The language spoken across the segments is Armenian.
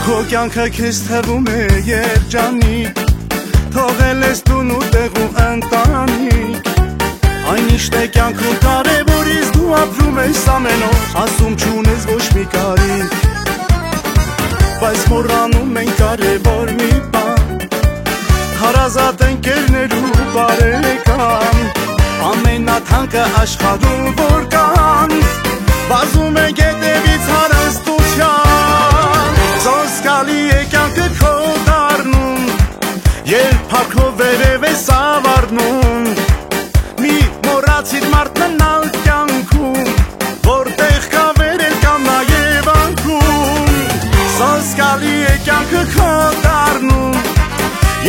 Քո կյանքը քեզ թվում է երջանիկ Թողել ես տուն ու տեղ ու ընտանիք Այն իշտ է կյանքում կարևոր ես դու ապրում ես ամեն օր Ասում չունես ոչ մի կարիք Բայց մոռանում ենք կարևոր մի բան Հարազատ ընկերներ ու բարեկամ Ամենաթանկը աշխարհում որ կան Վազում ենք հետևից հարստության Զոսկալի է կյանքը քո դառնում Երբ փառքով վերև ես ավառնում Մի մոռացիր մարդ մնալ կյանքում Որտեղ կա վերել կամ նաև անքում Զոսկալի է կյանքը քո դառնում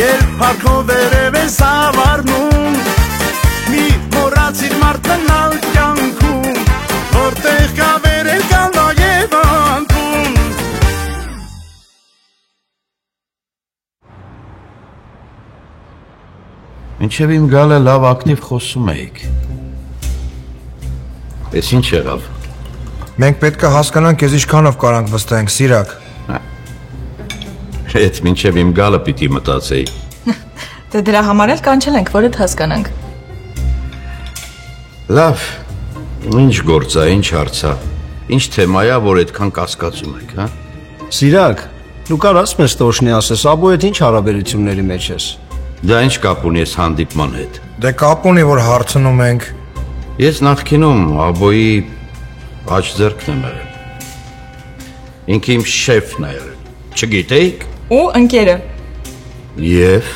Երբ փառքով վերև ես ավառնում Մի մոռացիր մարդ մնալ կյանքում Որտեղ կա վերել կամ նաև անքում Մինչև իմ գալը լավ ակտիվ խոսում էիք Էս ինչ եղավ Մենք պետք է հասկանանք ես ինչքանով կարանք վստահենք, Սիրակ Հետ մինչև իմ գալը պիտի մտածեի Դե դրա համար էլ կանչել ենք, որ էդ հասկանանք Լավ, ինչ գործա, ինչ հարցա Ինչ թեմայա, որ այդքան կասկածում եք, հա Սիրակ, դու կար ասում ես տոշնի ասես, աբո էդ ինչ հարաբերությունների մեջ ես Դա ինչ կապ ունի ես հանդիպման հետ Դե կապ ունի, որ հարցնում ենք Ես նախկինում աբոյի աջ ձեռքն եմ եղել Ինքը իմ շեֆն է եղել Չգիտեիք Ու ընկերը Եվ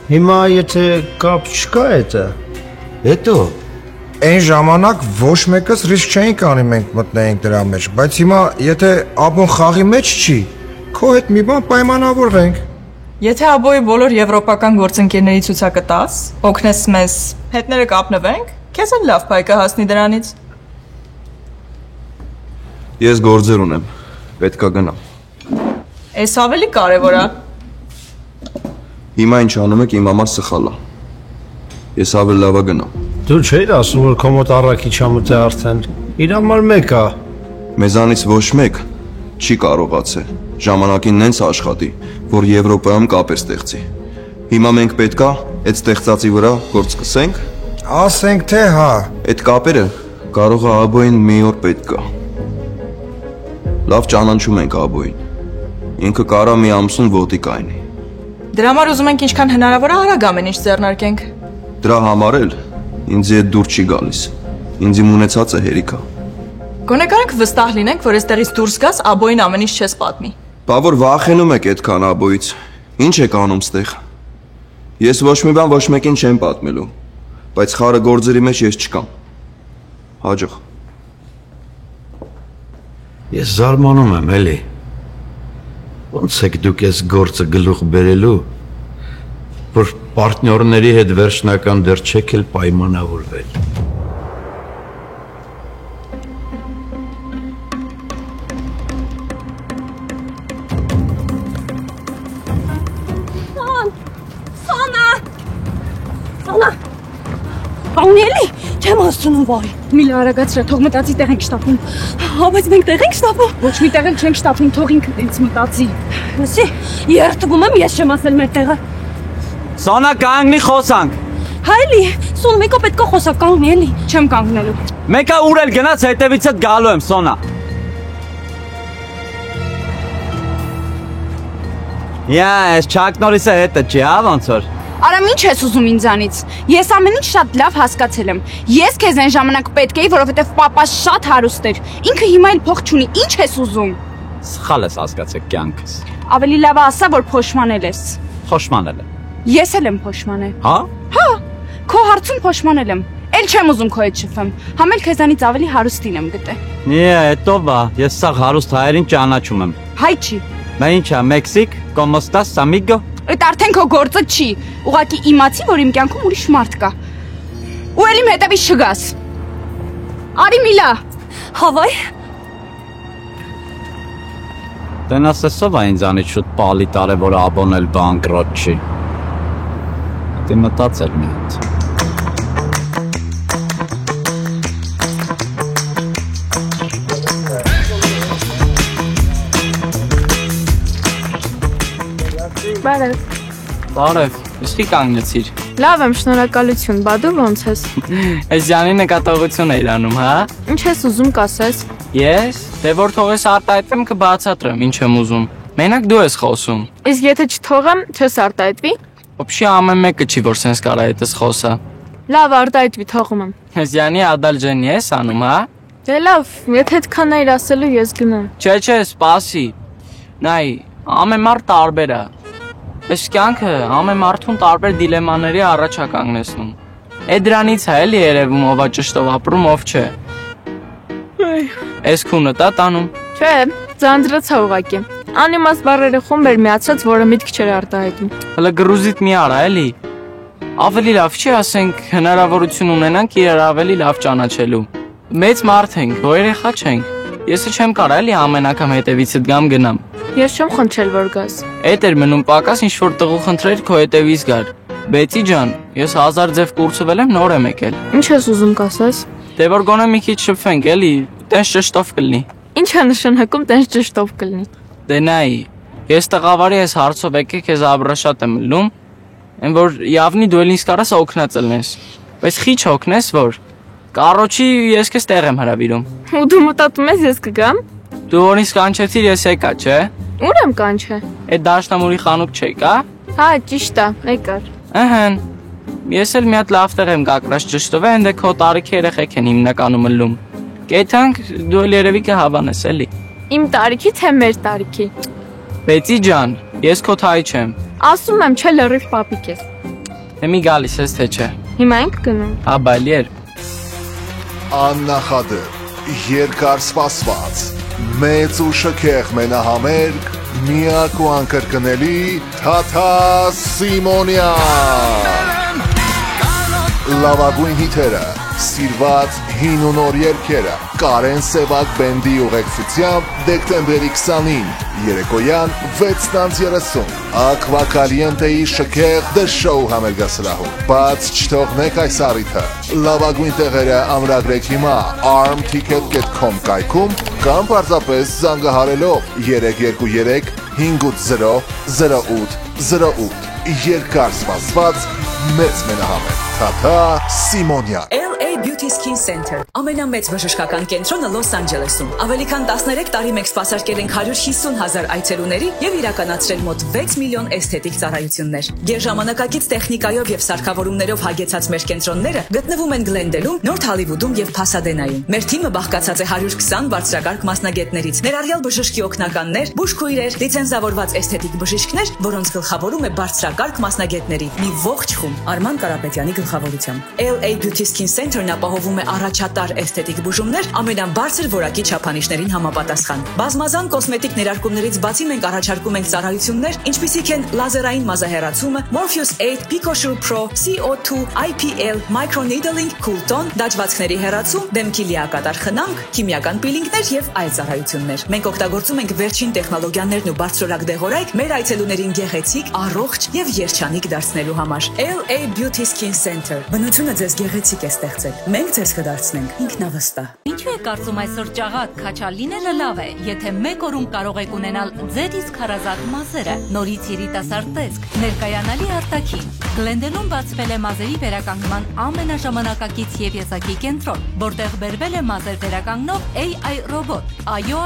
Հիմա եթե կապ չկա էտը Հետո Այն ժամանակ ոչ մեկս ռիսկ չէինք անի մենք մտնեինք դրա մեջ Բայց հիմա եթե աբոն խաղի մեջ չի Քո հետ մի բան պայմանավորվենք Եթե աբոյի բոլոր եվրոպական գործընկերների ցուցակը տաս, օգնես մեզ, հետները կապնվենք, քեզ էլ լավ փայ կհասնի դրանից։ Ես գործեր ունեմ, պետքա գնամ։ Էս ավելի կարևոր է։ Հիմա ինչ անում եք իմ համար սխալ է։ Ես ավելի լավ է գնամ։ Դու չէիր ասում, որ քո մոտ առաքիչ ամուտ է արդեն։ Իր համար մեկ է։ Մեզանից ոչ մեկ չի կարողացել ժամանակին նենց աշխատի, որ Եվրոպայում կապեր ստեղծի։ Հիմա մենք պետքա այդ ստեղծածի վրա գործ սկսենք։ Ասենք թե հա։ Այդ կապերը կարող է աբոյին մի օր պետքա։ Լավ ճանաչում ենք աբոյին։ Ինքը կարա մի ամսուն ոտի կայնի։ Դրա համար ուզում ենք ինչքան հնարավոր է արագ ամեն ինչ ձեռնարկենք։ Դրա համար էլ ինձ այդ դուր չի գալիս։ Ինձ իմ ունեցածը հերիք է։ Գոնե կարանք վստահ լինենք, որ այստեղից դուրս գաս աբոյին ամեն ինչ չես պատմի։ Բա որ վախենում եք այդքան աբոյից։ Ինչ եք անում ստեղ։ Ես ոչ մի բան ոչ մեկին չեմ պատմելու, բայց խարը գործերի մեջ ես չկամ։ Հաջող։ Ես զարմանում եմ, էլի։ Ոնց եք դուք այս գործը գլուխ բերելու, որ պարտներների հետ վերջնական դեռ չեք էլ պայմանավորվել։ Անելի, չեմ հասցնում վայ։ Միլա արագացրա, թող մտածի տեղ ենք շտապում։ Հա, բայց մենք տեղ ենք շտապում։ Ոչ մի տեղ չենք շտապում, թող ինքը տենց մտածի։ Լսի, երթվում եմ, ես չեմ ասել մեր տեղը։ Սոնա կանգնի խոսանք։ Հայլի, Սոն մեկը պետք է խոսա կանգնի էլի, չեմ կանգնելու։ Մեկը ուր էլ գնաց հետևիցդ գալու եմ, Սոնա։ Յա, այս Չակ Նորիսը հետը չի, հա ոնց որ։ Արամ ինչ ես ուզում ինձանից։ Ես ամեն ինչ շատ լավ հասկացել եմ։ Ես քեզ այն ժամանակ պետք էի, որովհետև պապաս շատ հարուստ էր։ Ինքը հիմա էլ փող չունի։ Ինչ ես ուզում։ Սխալ ես հասկացել կյանքս։ Ավելի լավ է ասա, որ փոշմանել ես։ Փոշմանել եմ։ Ես էլ եմ փոշմանել։ Հա։ Հա։ Քո հարցում փոշմանել եմ։ Էլ չեմ ուզում քո հետ շփվեմ։ Համ էլ քեզանից ավելի հարուստին եմ գտե։ Հետո բա, ես սա հարուստ հայերին ճանաչում եմ։ Հայ չի։ Բա ինչա, Մեքսիկ, ¿Cómo estás, amigo? Այդ արդեն քո գործը չի։ Ուղղակի իմացի, որ իմ կյանքում ուրիշ մարդ կա։ Ու էլ իմ հետևից չգաս։ Արի Միլա։ Հավայ։ Տենասեսով է ինձանից շուտ պալի տարե, որ աբոնել բանկրոտ չի։ Դե մտածել մի հատ։ Բարև։ Բարև, իսկի կանգնեցիր։ Լավ եմ, շնորհակալություն, բա դու ոնց ես։ Այս Յանի նկատողություն էիր անում, հա։ Ինչ ես ուզում կասես։ Ես, դե որ թողես արտահայտվեմ կբացատրեմ, ինչ եմ ուզում։ Մենակ դու ես խոսում։ Իսկ եթե չթողեմ, չես արտահայտվի։ Ոբշի ամեն մեկը չի որ սենց կարա այդպես խոսա։ Լավ, արտահայտվի, թողում եմ։ Այս Յանի ադալջենի ես անում, հա։ Դե լավ, եթե այդքան էիր ասելու, ես գնամ։ Չէ, սպասի։ Նայ, ամեն մարդ տարբեր է։ Այս կյանքը ամեն մարդուն տարբեր դիլեմաների առաջ է կանգնեցնում։ Է դրանից է էլի երևում ով է ճշտով ապրում, ով չէ։ Այս քունը տա տանում։ Չէ, ձանձրացա ուղակի։ Անիմաստ բառերի խումբ էր միացած, որը միտք չէր արտահայտում։ Հələ գրուզիտ մի արա, էլի։ Ավելի լավ չի ասենք հնարավորություն ունենանք իրար ավելի լավ ճանաչելու։ Մեծ մարդ ենք, որ երեխա չենք։ Ես չեմ կարա էլի ամեն անգամ հետևիցդ գամ գնամ։ Ես չեմ խնդրել որ գաս։ Էդ էր մնում պակաս ինչ որ տղու խնդրեր քո հետևից գար։ Բեցի ջան, ես 1000 ձև կուրսվել եմ, նոր եմ եկել։ Ինչ ես ուզում կասես։ Դե որ գոնե մի քիչ շփվենք, էլի, տես ճշտով կլինի։ Ինչ է նշանակում տես ճշտով կլինի։ Դե նայ, ես տղավարի ես հարցով եկե քեզ աբրաշատ եմ լում, այն որ явնի դու ինձ կարաս օգնած լնես։ Բայց խիչ օգնես որ Կարոջի ես քեզ տեղ եմ հրավիրում։ Ու դու մտածում ես ես կգամ։ Դու որից կանչեցիր ես եկա, չէ։ Ուր եմ կանչե։ Այդ դաշնամուրի խանութ չէ, կա։ Հա, ճիշտ է, եկար։ Ահան։ Ես էլ մի հատ լավ տեղ եմ կակրած ճշտով, այնտե քո տարիքի երեխեք են հիմնականում լում։ Կեթանք դու էլ երևի կհավանես էլի։ Իմ տարիքի թե մեր տարիքի։ Բեցի ջան, ես քո թայ չեմ։ Ասում եմ, չէ լրիվ պապիկ ես։ Դե մի գալիս ես թե չէ։ Հիմա ենք գնում։ Հա, բայլի էր։ Աննախադեպ, երկար սպասված, մեծ ու շքեղ մենահամերգ, միակ ու անկրկնելի Թաթա Սիմոնյան։ Լավագույն հիթերը, սիրված հին ու նոր երգերը, Կարեն Սևակ բենդի ուղեկցությամբ դեկտեմբերի 20-ին, երեկոյան 6:30, Ակվա Կալիենտեի շքեղ The Show համերգասրահում։ Բաց չթողնեք այս առիթը։ Լավագույն տեղերը ամրագրեք հիմա armticket.com կայքում կամ պարզապես զանգահարելով 323 580 0808։ Երկար սպասված մեծ մենահամերգ Թաթա Սիմոնյան։ LA Beauty Skin Center ամենամեծ բժշկական կենտրոնը Լոս Անջելեսում։ Ավելի քան 13 տարի մենք սպասարկել ենք 150,000 այցելուների եւ իրականացրել մոտ 6 միլիոն էսթետիկ ծառայություններ։ Գերժամանակակից տեխնիկայով եւ սարքավորումներով հագեցած մեր կենտրոնները գտնվում են Գլենդելում, Նորթ Հոլիվուդում եւ Փասադենայում։ Մեր թիմը բաղկացած է 120 բարձրակարգ մասնագետներից, ներառյալ բժշկի օգնականներ, բուժքույրեր, լիցենզավորված էսթետիկ բժիշկներ, որոնց գլխավորում է բարձրակարգ մասնագետների մի ողջ խումբ Արման Կարապետյանի գլխավորությամբ։ LA Beauty Skin Center-ն ապահովում է առաջատար էսթետիկ բուժումներ ամենաբարձր որակի չափանիշներին համապատասխան։ Բազմազան կոսմետիկ ներարկումներից բացի մենք առաջարկում ենք ծառայություններ, ինչպիսիք են լազերային մազահեռացումը, Morpheus 8, PicoSure Pro, CO2, IPL, microneedling, Cooltone, դաջվածքների հեռացում, դեմքի լիակատար խնամք, քիմիական պիլինգներ եւ այլ ծառայություններ։ Մենք օգտագործում ենք վերջին տեխնոլոգիաներն ու բարձրորակ դեղորայք մեր այցելուներին գեղեցիկ, առողջ եւ երջանիկ դարձնելու համար։ LA Beauty Skin Center։ Բնությունը ձեզ գեղեցիկ է ստեղծել։ Մենք ձեզ կդարձնենք ինքնավստահ։ Ինչու է կարծում այսօր ճաղատ քաչալ լինելը լավ է, եթե մեկ օրում կարող եք ունենալ ձեր իսկ հարազատ մազերը, նորից երիտասարդ տեսք, ներկայանալի արտաքին։ Գլենդելում բացվել է մազերի վերականգնման ամենաժամանակակից եւ եզակի կենտրոն, որտեղ բերվել է մազեր վերականգնող AI ռոբոտ։ Այո,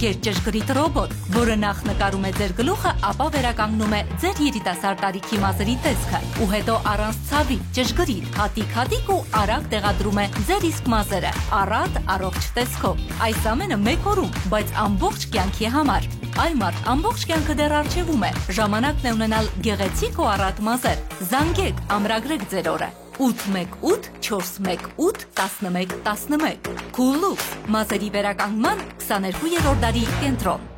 գերճշգրիտ ռոբոտ, որը նախ նկարում է ձեր գլուխը, ապա վերականգնում է ձեր երիտասարդ տարիքի մազերի տեսքը, ու հետո առանց ցավի, ճշգրիտ, հատիկ ու արագ տեղադրում է ձեր իսկ մազերը, առատ, առողջ տեսքով։ Այս ամենը մեկ օրում, բայց ամբողջ կյանքի համար։ Այ մարդ, ամբողջ կյանքը դեռ առջևում է։ Ժամանակն է ունենալ գեղեցիկ ու առատ մազեր։ Զանգեք, ամրագրեք ձեր օրը։ 818 418 1111 Cool-Looks, մազերի վերականգնման 22-րդ դարի կենտրոն։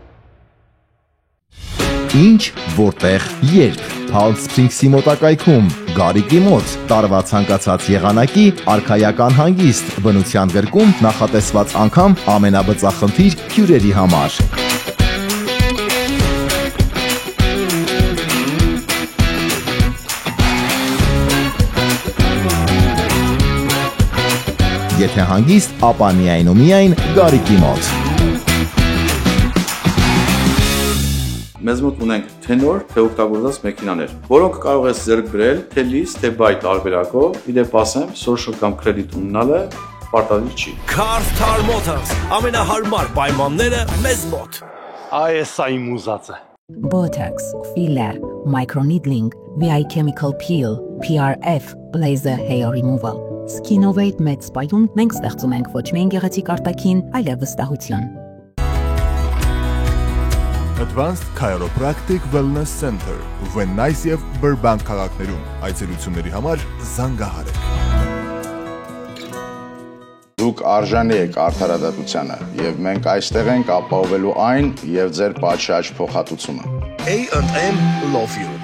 Ինչ, որտեղ, երբ Palm Springs-ի մոտակայքում Գարիկի մոտ տարվա ցանկացած եղանակի արքայական հանգիստ բնության գրկում նախատեսված անգամ ամենաբծախնդիր հյուրերի համար։ Եթե հանգիստ, ապա միայն ու միայն Գարիկի մոտ։ Մեզ մոտ ունենք թե նոր, թե օգտագործված մեքենաներ, որոնք կարող ես ձեռք բերել թե լիզ, թե բայ տարբերակով, իդեպ ասեմ, social կամ credit ունենալը պարտադիր չի։ Cars Tar Motors, ամենահարմար պայմանները մեզ մոտ։ Այս այն մուզածը։ Botox, filler, microneedling, VI chemical peel, PRF, laser hair removal. Skinovate մեծ սպայում մենք ստեղծում ենք ոչ միայն գեղեցիկ արտաքին, այլև վստահություն։ Advanced Chiropractic Wellness Center, Վեննայս և Բրբանկ քաղաքներում, այցելությունների համար զանգահարեք։ Դուք արժանի եք արդարադատությանը, և մենք այստեղ ենք ապահովելու այն և ձեր պատշաճ փոխհատուցումը։ A&M Law Firm։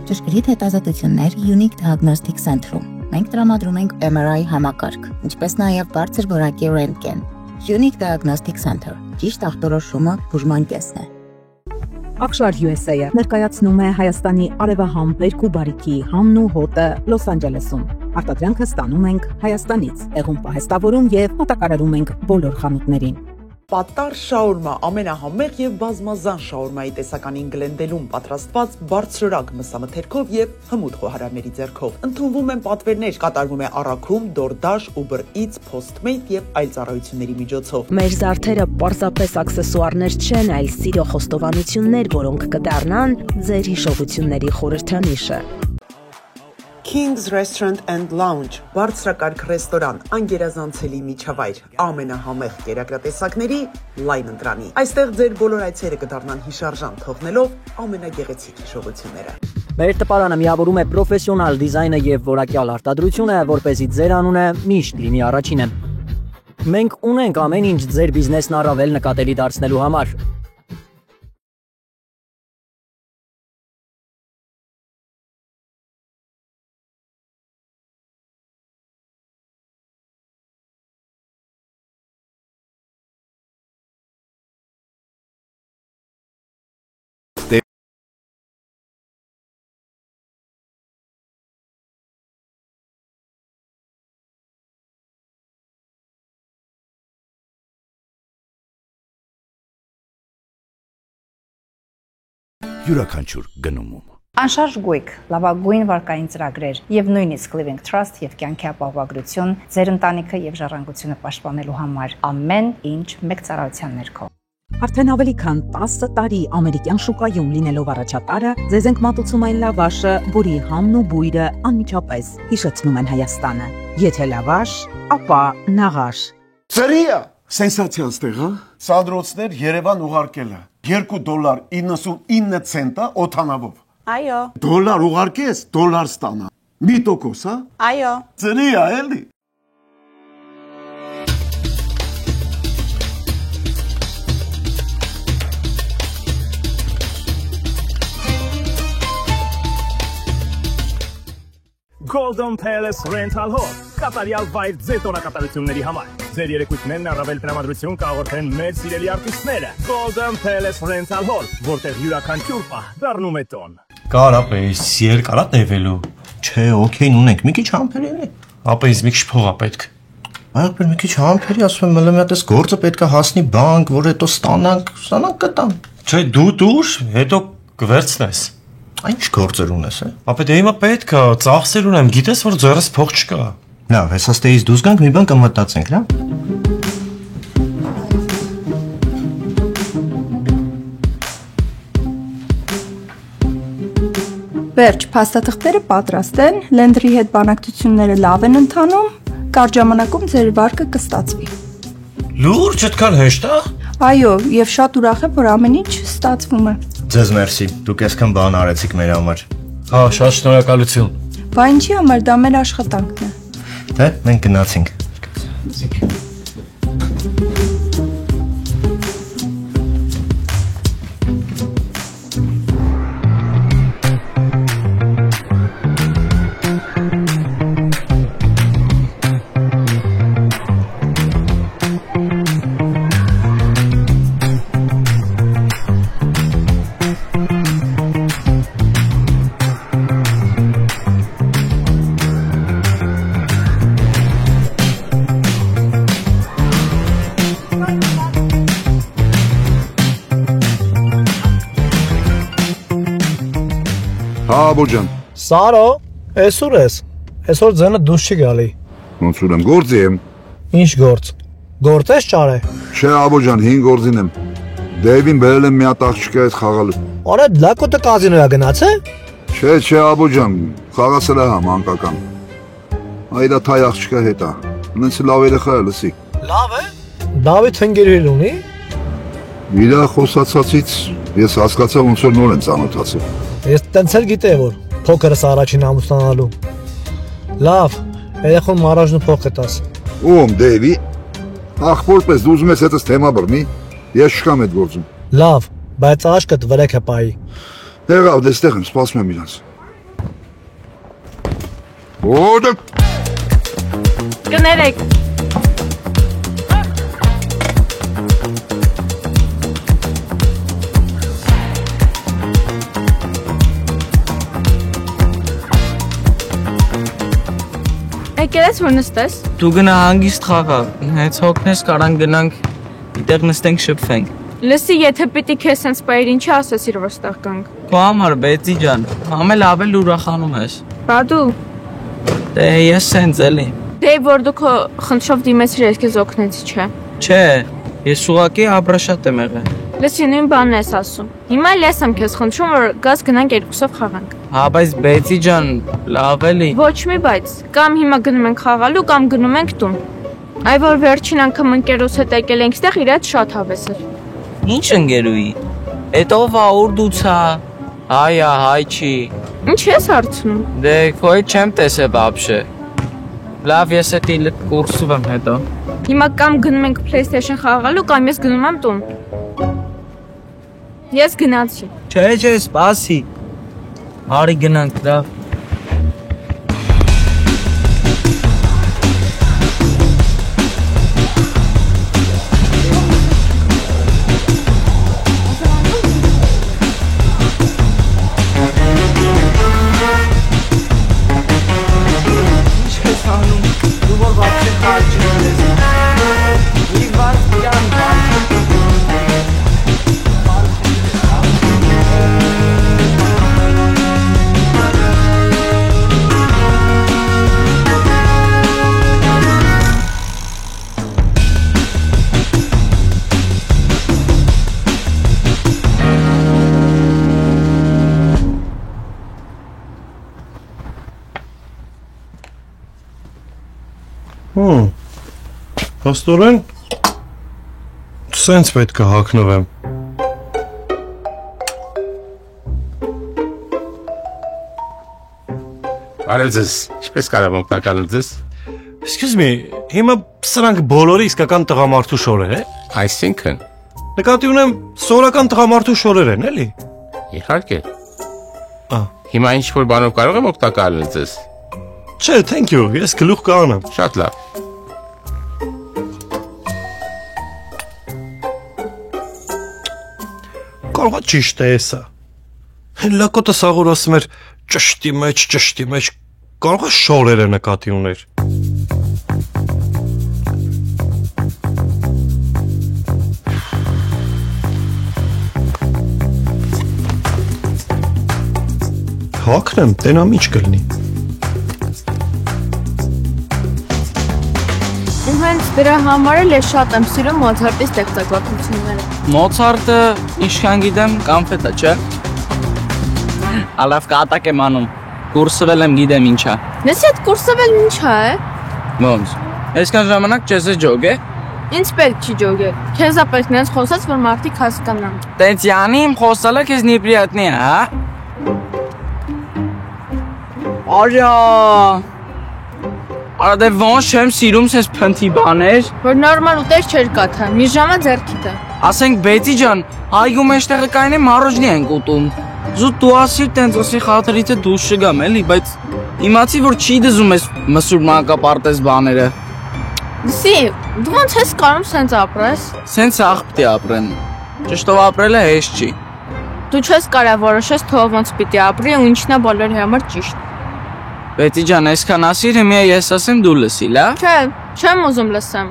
Ճշգրիտ հետազոտություններ Unique Diagnostic Center-ում։ Մենք տրամադրում ենք MRI համակարգ, ինչպես նաև բարձր որակի ռենտգեն։ Unique Diagnostic Center, ճիշտ ախտորոշումը բուժման կեսն է։ Ակշար USA-ը ներկայացնում է Հայաստանի արևահամ բերքու բարիքի համն ու հոտը Լոս Անջելեսում։ Արտադրանքը ստանում ենք Հայաստանից, տեղում պահեստավորում և մոտակարարում ենք բոլոր խանութներին։ Պատար շաուրմա ամենահամեղ եւ բազմազան շաուրմայի տեսականին Գլենդելում պատրաստված բարձրորակ մսամթերքով եւ հմուտ խոհարարների ձեռքով։ Ընդունվում են պատվերներ, կատարվում է առաքում, DoorDash, Uber Eats, Postmate եւ այլ ծառայությունների միջոցով։ Մեր զարդերը պարզապես աքսեսուարներ չեն, այլ սիրո խոստովանություններ, որոնք կդառնան ձեր հիշողությունների խորհրդանիշը։ King's Restaurant and Lounge, բարձրակարգ ռեստորան, անգերազանցելի միջավայր, ամենահամեղ կերակրատեսակների լայն ընտրանի։ Այստեղ ձեր բոլոր այցերը կդառնան հիշարժան, թողնելով ամենագեղեցիկ հիշողությունները։ Մեր տպարանը միավորում է պրոֆեսիոնալ դիզայնը եւ որակյալ արտադրությունը, որպեսզի ձեր անունը միշտ լինի առաջինը։ Մենք ունենք ամեն ինչ ձեր բիզնեսն առավել նկատելի դարձնելու համար։ Յուրաքանչյուր գնումում։ Անշարժ գույք, լավագույն վարկային ծրագրեր եւ նույնիսկ Living Trust եւ կյանքի ապահովագրություն ձեր ընտանիքը եւ ժառանգությունը պաշտպանելու համար ամեն ինչ մեկ ծառայության ներքո։ Արդեն ավելի քան 10 տարի ամերիկյան շուկայում լինելով առաջատարը, ձեզ ենք մատուցում այն լավաշը, որի համն ու բույրը անմիջապես հիշեցնում են Հայաստանը։ Եթե լավաշ, ապա նաղաշ։ Ծրիա, սենսացիան ստեղ, հա։ Սանդրոցներ Երևան ուղարկելը $2.99 օթանավով։ Այո։ Դոլար ուղարկես, դոլար ստանա։ 1%, հա։ Այո։ Ծրիա, էլի։ Golden Palace Rental Hall, կատարյալ վայր ձեր տոնակատարությունների համար։ Ձեր երեկույթներն առավել տրամադրություն կհաղորդեն մեր սիրելի արտիստները։ Golden Palace Rental Hall, որտեղ յուրաքանչյուր պահ դառնում է տոն։ Կարապես, երկարա տևելու։ Չէ, օքեյն ունենք, մի քիչ համբերել է։ Ապա ինձ մի քիչ փող է պետք։ Այո, մի քիչ համբերի, ասում եմ, մլը մի հատ էս գործը պետք է հասնի բանկ, որ հետո ստանանք կտամ։ Չէ, դու դուր, հետո կվերցնես։ Ինչ գործեր ունես, է։ Ապա դե հիմա պետք է, ծախսեր ունեմ, գիտես, որ ձեռս փող չկա։ Լավ, հեսա ստեից դուրս գանք, մի բան կմտածենք, լավ։ Վերջ, փաստաթղթերը պատրաստ են, լենդերի հետ բանակցությունները լավ են ընթանում, կարճ ժամանակում ձեր վարկը կստացվի։ Լուրջ, այդքան հեշտ է։ Այո, եւ շատ ուրախ եմ, որ ամեն ինչ ստացվում է։ Ձեզ մերսի, դուք այսքան բան արեցիք մեր համար։ Հա, շատ շնորհակալություն։ Բա ինչի համար, դա մեր աշխատանքն է։ Դե, մենք գնացինք։ Հա, Աբոջան։ Սարո, այսօր ես։ Այսօր ձենը դուրս չի գալի։ Ոնց ուրեմ գործի եմ։ Ինչ գործ։ Գործ ես ճարե։ Չէ, Աբոջան, 5 գործին եմ։ Դեյվին բերել եմ մի հատ աղջիկա հետ խաղալու։ Արա լակոտը կազինոյա գնաց է։ Չէ, Աբոջան, խաղացել է համ անկական։ Այդա թայ աղջիկա հետ է։ Նենց լավ երեխա է, լսի։ Լավ է։ Դավիթ ընկերուհի ունի։ Իրա խոսացածից ես հասկացա ոնց որ նոր են ծանոթացել։ Ես տենց էլ գիտեի որ փոքրս առաջին ամուսնանալու։ Լավ, երեխուն մարաժնու փող կտաս։ Ում Դեյվի, ախ որպես դու ուզում ես հետս թեմա բռնի, ես չկամ այդ գործում։ Լավ, բայց աշկդ վրեք է պայի։ Եղավ, դեստեղ եմ, սպասում եմ իրանց։ Ոդը։ Կներեք։ Եկել ես որ նստես։ Դու գնա հանգիստ խաղա, հենց հոգնես կարան գնանք այդտեղ նստենք շփվենք։ Լսի, եթե պիտի քեզ sense բայր ինչի ասեցիր որ ստեղ կանք։ Քո համար Բեցի ջան, ամել ավել ուրախանում ես։ Բա դու։ Դե ես sense էլի։ Դե որ դու քո խնդրով դիմեցիր ես քեզ օգնեցի, չէ։ Չէ, ես ուղղակի աբրաշատ եմ եղել։ Լսի, նույն բանն ես ասում։ Հիմա ես եմ քեզ խնդրում որ գազ գնանք երկուսով խաղանք։ Հա, բայց Բեցի ջան, լավ էլի։ Ոչ մի բայց, կամ հիմա գնում ենք խաղալու, կամ գնում ենք տուն։ Այ որ վերջին անգամ ընկերոս հետ եկել ենք ստեղ, իր հետ շատ հավես էր։ Ինչ ընկերուի։ Էդ ով ա ուրդուցա։ Հայա, հայ չի։ Ինչ ես հարցնում։ Դե քո հետ չեմ տեսել բաբշե։ Լավ, ես էդի կուրսում եմ հետո։ Հիմա կամ գնում ենք PlayStation խաղալու, կամ ես գնում եմ տուն։ Ես գնացի։ Չէ, սպասի։ Արի գնանք, լավ։ Աստորեն, սենց պետք է հագնվեմ։ Արև ձեզ, ինչպես կարող եմ օգտակալել ձեզ։ Excuse me, հիմա սրանք բոլորը իսկական տղամարդու շորեր է։ Այսինքն։ Նկատի ունեմ սովորական տղամարդու շորեր են, էլի։ Իհարկե։ Հիմա ինչ որ բանով կարող եմ օգտակալել ձեզ։ Չէ, thank you, ես գլուխ կանեմ։ Շատ լավ։ Կարող է ճիշտ է սա։ Լակոտը սաղուր ասում էր ճշտի մեջ, կարող է շորերը նկատի ուներ։ Հակնեմ, տենամ ինչ կլնի։ Հենց դրա համար էլ ես շատ եմ սիրում Մոցարտի ստեղծագործությունները։ Մոցարտը ինչքան գիտեմ կանֆետա, չէ։ Ալավ կատակ եմ անում։ Կուրսվել եմ գիտեմ ինչա։ Ես այդ կուրսվել ինչա է։ Ոնց։ Այսքան ժամանակ չես ջոգ է։ Ինչ պետք չի ջոգել։ Քեզ է պետք նենց խոսած որ մարդիկ հասկանան։ Տենց յանի իմ խոսալը քեզ неприятный է, հա։ Արյա։ Արա դե ոնց չեմ սիրում սես փնթի բաներ։ Որ նորմալ ուտեր չէր կաթա, մի ժամը ձեռքիդ է։ Ասենք Բեցի ջան, այգու մեջտեղը կային է մարոժնի ենք ուտում։ Զուտ դու ասիր տենց ասի խաթրից է դուրս չգամ էլի, բայց իմացի որ չի դզում ես մսուր մանկապարտեզ բաները։ Լսի, դու ոնց ես կարում սենց ապրես։ Սենց աղ պիտի ապրեմ։ Ճշտով ապրելը հեշտ չի։ Դու չես կարող որոշես թող ոնց պիտի ապրի ու ինչն է բոլորի համար ճիշտ։ Բեցի ջան, այսքան ասիր, հիմա ես ասեմ դու լսի, լավ։ Չէ, չեմ ուզում լսեմ։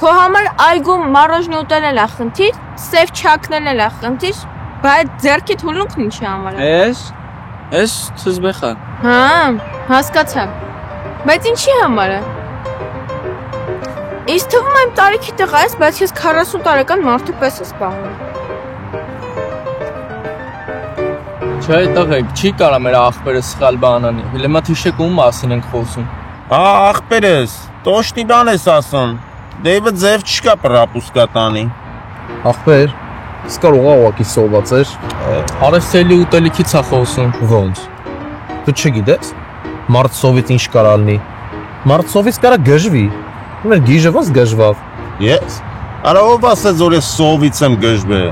Քո համար այգու մարոժնի ուտելն է խնդիր, սև չակնելն է խնդիր, բայց ձեռքիդ հուլունքն ինչի համար է։ Էս։ Էս թզբեխա։ Հա, հասկացա։ Բայց ինչի համար է։ Ինձ թվում է իմ տարիքի տղա ես, բայց ես 40 տարեկան մարդու պես ես զբաղվում։ Չէ, տղեկ, չի կարա մեր աղբերը սխալ բան անի։ Հիմա թիշեք ում մասին ենք խոսում։ Հա, աղբերս, տոշտի բան ես ասում։ Դեվը ձև չկա պրապուսկա տանի։ Աղբեր, սկար ուղղակի սոված էր։ Արեսելի ուտելիքից է խոսում։ Ոնց։ Դու չգիտես։ Մարցովից ինչ կարա լինի։ Մարցովից կարա գժվի։ Մեր գիժը ոնց գժվավ։ Ես։ Արա ով ասեց որ ես սովից եմ գժվել։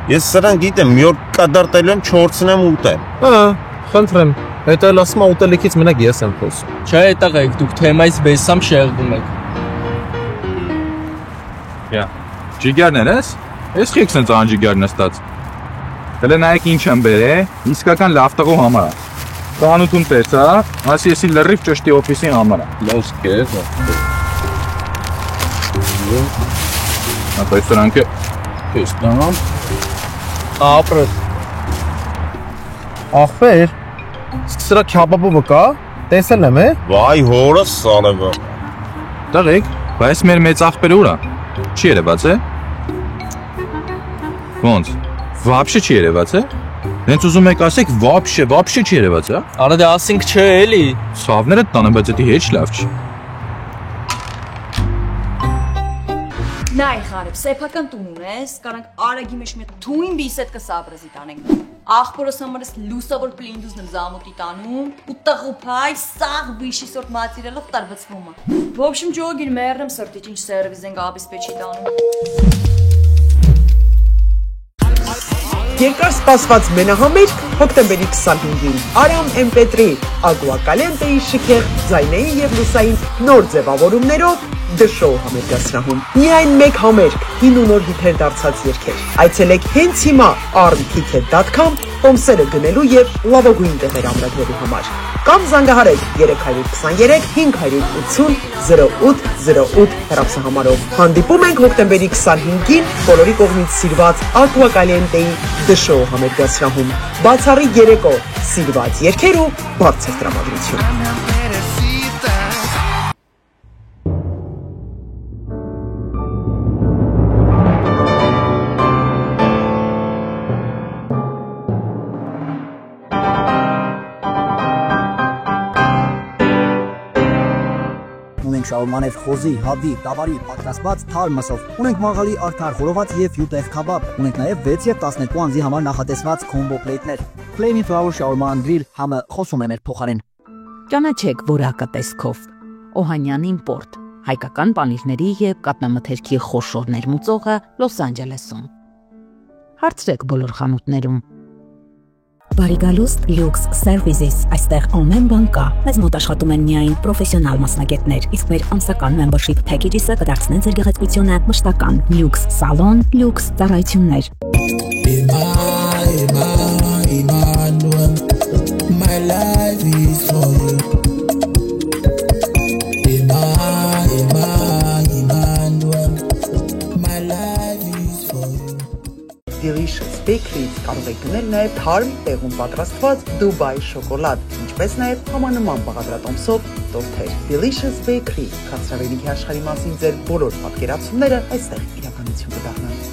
Ես սրան գիտեմ, մի օր կադարտել եմ 4-ն ուտեմ։ Հա, խնդրեմ։ Հետո էլ ասում ուտելիքից մենակ ես եմ խոսում։ Չէ, տղեկ, դուք թեմայից բեսամ շեղվում եք։ Յա, ջիգարներ ես։ Ես քիք սենց անջիգար նստած։ Դե նայեք ինչ եմ բերե, իսկական լավ տղու համար է։ Կանուտուն տեսա, ասի էսի լրիվ ճշտի օֆիսի համար է։ Լոս կեզ։ Ապա սրանք էս դամ։ Ապրես։ Ախպեր, սրա քյաբաբը կա, տեսել եմ է։ Վայ հորս սալևը։ Տղեկ, բայց մեր մեծ աղբերը ուր է։ Չի երևաց է։ Ոնց, վաբշե չի երևաց է։ Հենց ուզում եք ասեք վաբշե չի երևաց է։ Արա դե ասինք չէ էլի։ Սավները տանը, բայց դա հեչ լավ չի։ Նայ խարებ, սեփական տուն ունես, կարանք արագի մեջ մի թույն բիսետ կսաբրզի տանենք։ Աղբորս համարս լուսավոր պլինդուզն եմ զամուտի տանում, ու տղուփայ սաղ բիշի սորտ մատիրելով տարբծվում է։ В общем, ջոգիր մեռնեմ սրտի ինչ սերվիս ենք աբիսպեչի տանում։ Երկար սպասված մենահամերգ հոկտեմբերի 25-ին Արամ MP3 Ագուակալենտեի շքեղ ձայնային եւ լուսային նոր ձևավորումներով The Show համերգասրահում։ Միայն մեկ համերգ, հին ու նոր հիթեր դարձած երգեր։ Այցելեք հենց հիմա armticket.com տոմսերը գնելու եւ լավագույն տեղեր ամրագրելու համար։ Կամ զանգահարեք 323 580 0808 հեռախոսահամարով։ Հանդիպում ենք հոկտեմբերի 25-ին բոլորի կողմից սիրված Ակուակալենտեի The Show համերգասրահում։ Բացառիկ երեկո, սիրված երգեր ու բարձր տրամադրություն։ Ունենք շաուրմաներ խոզի, հաբի, տավարի, պատրաստված թարմ մսով։ Ունենք մաղալի արդար խորոված եւ յուտեղ քաբաբ։ Ունենք նաեւ 6 եւ 12 անձի համար նախատեսված կոմբո պլեյտներ։ Flaming Flower Shawarma Grill համը խոսում է մեր փոխարեն։ Ճանաչեք որակը տեսքով։ Օհանյան իմպորտ։ Հայկական պանիրների եւ կատնամթերքի խոշոր ներմուծողը Լոս Անջելեսում։ Հարցրեք բոլոր խանութներում։ Բարիգալուստ Lux Services այստեղ ամեն բան կա։ Մեզ մոտ աշխատում են միայն պրոֆեսիոնալ մասնագետներ, իսկ մեր ամսական membership package-ը կդարձնեն ձեր գեղեցկությունը մշտական։ Lux Salon, Lux ծառայություններ։ My life is for you. My life is for you. Delicious Bakery-ից կարող եք գնել նաև թարմ տեղում պատրաստված Դուբայ շոկոլադ, ինչպես նաև համանման բաղադրատոմսով տորթեր։ Delicious Bakery քաղցրավենիքի աշխարհի մասին ձեր բոլոր պատկերացումները այստեղ իրականություն կդառնան։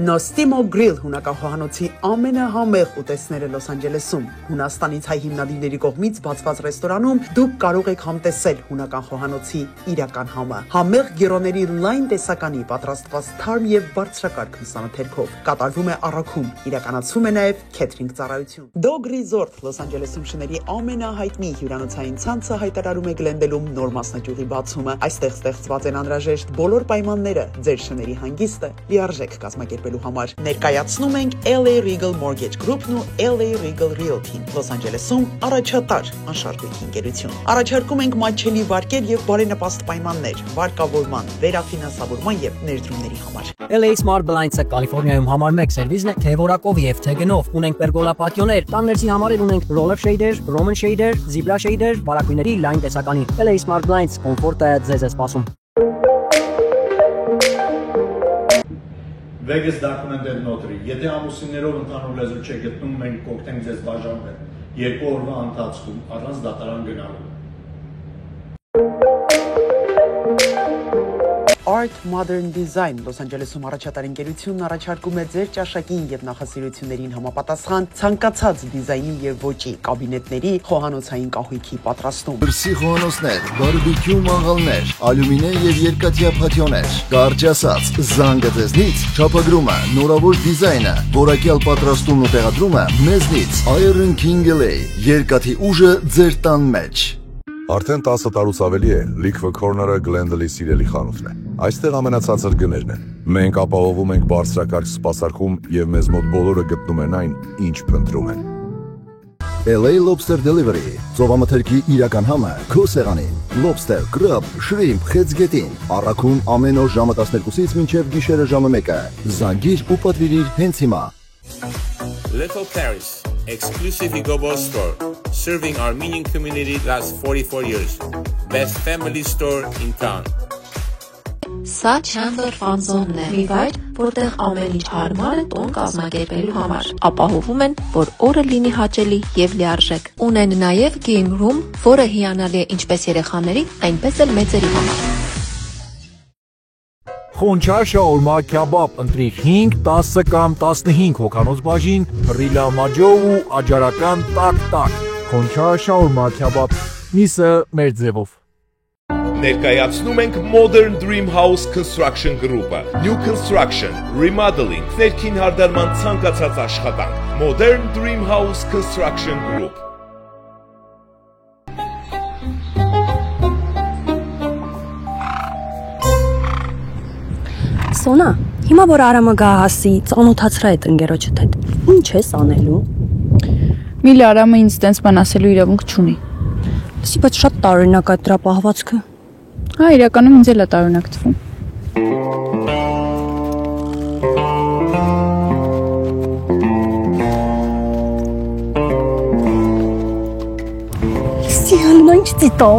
Nostimo Grill հունական խոհանոցի ամենահամեղ ուտեստները Լոս Անջելեսում։ Հունաստանից հայ հիմնադիրների կողմից բացված ռեստորանում դուք կարող եք համտեսել հունական խոհանոցի իրական համը։ Համեղ գերոների լայն տեսականի պատրաստված թարմ եւ բարձրակարգ մսանաթերքով։ Կատարվում է առաքում, իրականացվում է նաեւ քեթրինգ ծառայություն։ Dog Resort Լոս Անջելեսում շների ամենահայտնի հյուրանոցային ցանցը հայտարարում է Գլենդելում նոր մասնաճյուղի բացումը։ Այստեղ ստեղծված են անհրաժեշտ բոլոր պայմանները ձեր շների հանգիստը լիարժեք կազմակերպել համար ներկայացնում ենք LA Regal Mortgage Group-ն ու LA Regal Realty-ն Լոս Անջելեսում առաջատար անշարժույթի ընկերություն։ Առաջարկում ենք մատչելի վարկեր եւ բարենպաստ պայմաններ վարկավորման, վերաֆինանսավորման եւ ներդրումների համար։ LA Smart Blinds-ը Կալիֆոռնիայում համար 1 սերվիսն է թե որակով եւ թե գնով։ Ունենք պերգոլա պատյոներ, տաններցի համարեր ունենք roller shader, Roman shader, zebra shader, բարակույների լայն տեսականի։ LA Smart Blinds կոմֆորտը ձեզ է սպասում։ Vegas documented notary. Եթե ամուսիններով ընդհանուր լեզու չեք գտնում, մենք կօգնենք ձեզ բաժանվել 2 օրվա ընթացքում առանց դատարան գնալու։ Art Modern Design Los Angeles-ում առաջատար ընկերությունն առաջարկում է ձեր ճաշակին եւ նախասիրություններին համապատասխան ցանկացած դիզայնի եւ ոճի կաբինետների խոհանոցային կահույքի պատրաստում։ Բրսի խոհանոցներ, բարբեկյու մաղալներ, ալյումինե եւ երկաթյա փաթիոներ, կարճ ասած, զանգը ձեզնից, չափագրումը, նորավոր դիզայնը, որակյալ պատրաստումն ու տեղադրումը մեզնից, Iron King LA, երկաթի ուժը ձեր տան մեջ։ Արդեն 10 տարուց ավելի է Liquor Corner-ը Glendale-ի սիրելի խանութն է։ Այստեղ ամենացածր գներն են։ Մենք ապահովում ենք բարձրակարգ սպասարկում եւ մեզ մոտ բոլորը գտնում են այն, ինչ փնտրում են։ LA Lobster Delivery, ծովամթերքի իրական համը, քո սեղանին, lobster, crab, shrimp, խեցգետին, առաքում ամեն օր ժամը 12-ից մինչև գիշերը ժամը 1-ը։ Զանգիր ու պատվիրիր հենց հիմա։ Little Paris, exclusive Igobo store, serving Armenian community last 44 years. Best family store in town. Սա Chandler Fun Zone-ն է, մի վայր, որտեղ ամեն ինչ հարմար է տոն կազմակերպելու համար։ Ապահովում են, որ օրը լինի հաճելի եւ լիարժեք։ Ունեն նաեւ game room, որը հիանալի է ինչպես երեխաների, այնպես էլ մեծերի համար։ Խոնչա շաուրմա քեբաբ ընտրի 5, 10 կամ 15 հոգանոց բաժին, ռիլա մաջո ու աջարական տակ-տակ։ Խոնչա շաուրմա քեբաբ, միսը մեր ձևով։ Ներկայացնում ենք Modern Dream House Construction Group-ը, New Construction, Remodeling, ներքին հարդարման ցանկացած աշխատանք, Modern Dream House Construction Group։ Սոնա, հիմա որ Արամը գա հասի, ծանոթացրա այդ ընկերոջդ հետ։ Ինչ ես անելու։ Միլի Արամը ինձ տենց բան ասելու իրավունք չունի։ Լսի, բայց շատ տարօրինակ է դրա պահվածքը։ Հա, իրականում ինձ էլ է տարօրինակ թվում։ Լսի, հալուն ինչ ծիտա։